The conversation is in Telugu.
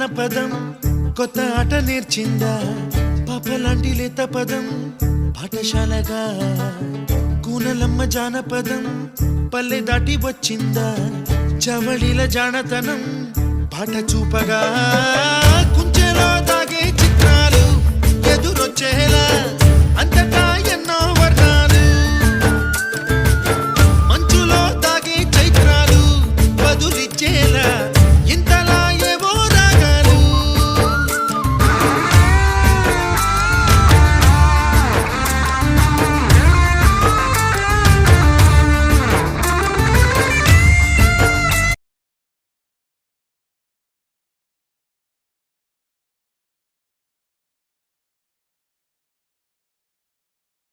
జానపదం కొత్త ఆట నేర్చిందా పాపలాంటి లేత పదం పాఠశాలగా కూనలమ్మ జానపదం పల్లె దాటి వచ్చిందా చవళిల జానతనం పాట చూపగా కుంచెలో తాగే చిత్రాలు ఎదురొచ్చేలా అంతటా